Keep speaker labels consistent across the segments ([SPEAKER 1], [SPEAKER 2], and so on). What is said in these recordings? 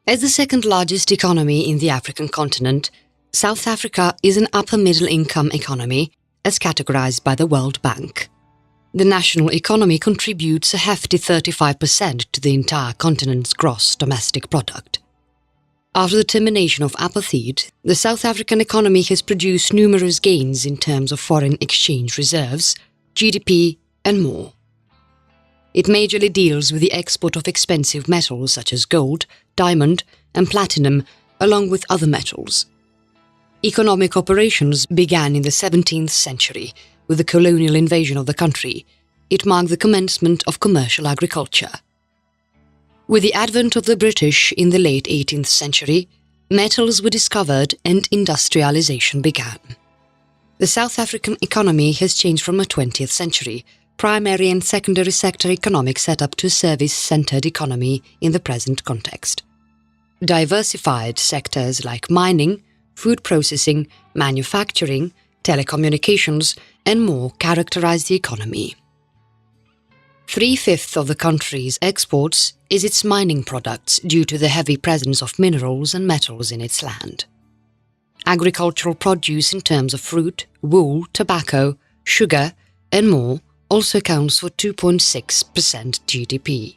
[SPEAKER 1] As the second largest economy in the African continent, South Africa is an upper middle income economy as categorized by the World Bank. The national economy contributes a hefty 35% to the entire continent's gross domestic product. After the termination of Apartheid, the South African economy has produced numerous gains in terms of foreign exchange reserves, GDP, and more. It majorly deals with the export of expensive metals such as gold, diamond, and platinum, along with other metals. Economic operations began in the 17th century with the colonial invasion of the country. It marked the commencement of commercial agriculture. With the advent of the British in the late 18th century, metals were discovered and industrialization began. The South African economy has changed from a 20th century primary and secondary sector economic setup to a service-centered economy in the present context. Diversified sectors like mining, food processing, manufacturing, telecommunications, and more characterize the economy. 3/5 of the country's exports is its mining products due to the heavy presence of minerals and metals in its land. Agricultural produce in terms of fruit, wool, tobacco, sugar, and more also accounts for 2.6% GDP.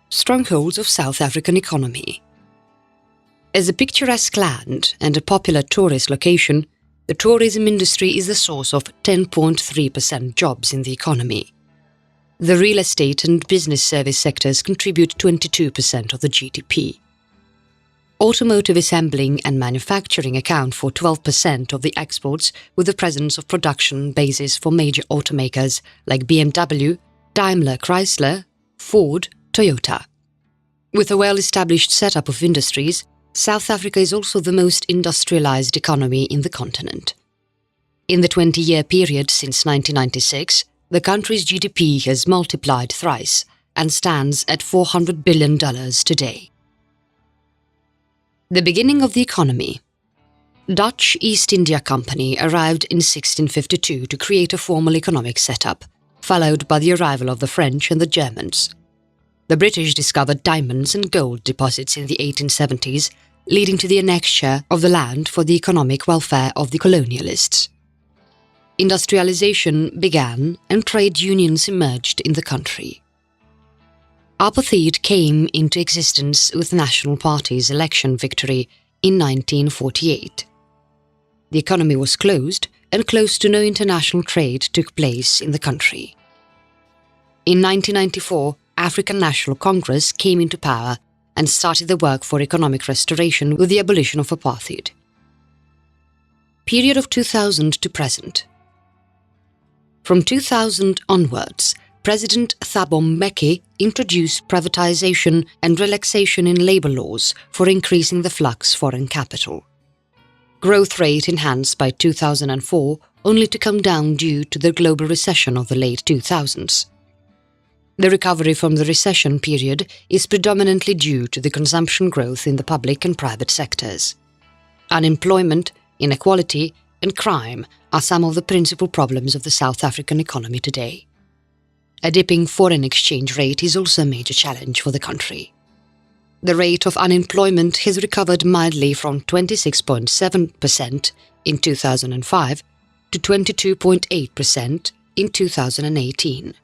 [SPEAKER 1] Strongholds of South African economy. As a picturesque land and a popular tourist location, the tourism industry is the source of 10.3% jobs in the economy. The real estate and business service sectors contribute 22% of the GDP. Automotive assembling and manufacturing account for 12% of the exports, with the presence of production bases for major automakers like BMW, Daimler Chrysler, Ford, Toyota. With a well-established setup of industries, South Africa is also the most industrialized economy in the continent. In the 20-year period since 1996, the country's GDP has multiplied thrice and stands at $400 billion today. The beginning of the economy. Dutch East India Company arrived in 1652 to create a formal economic setup, followed by the arrival of the French and the Germans. The British discovered diamonds and gold deposits in the 1870s, leading to the annexure of the land for the economic welfare of the colonialists. Industrialization began and trade unions emerged in the country. Apartheid came into existence with the National Party's election victory in 1948. The economy was closed and close to no international trade took place in the country. In 1994, African National Congress came into power and started the work for economic restoration with the abolition of apartheid. Period of 2000 to present. From 2000 onwards, President Thabo Mbeki introduced privatization and relaxation in labor laws for increasing the flux foreign capital. Growth rate enhanced by 2004, only to come down due to the global recession of the late 2000s. The recovery from the recession period is predominantly due to the consumption growth in the public and private sectors. Unemployment, inequality, and crime are some of the principal problems of the South African economy today. A dipping foreign exchange rate is also a major challenge for the country. The rate of unemployment has recovered mildly from 26.7% in 2005 to 22.8% in 2018.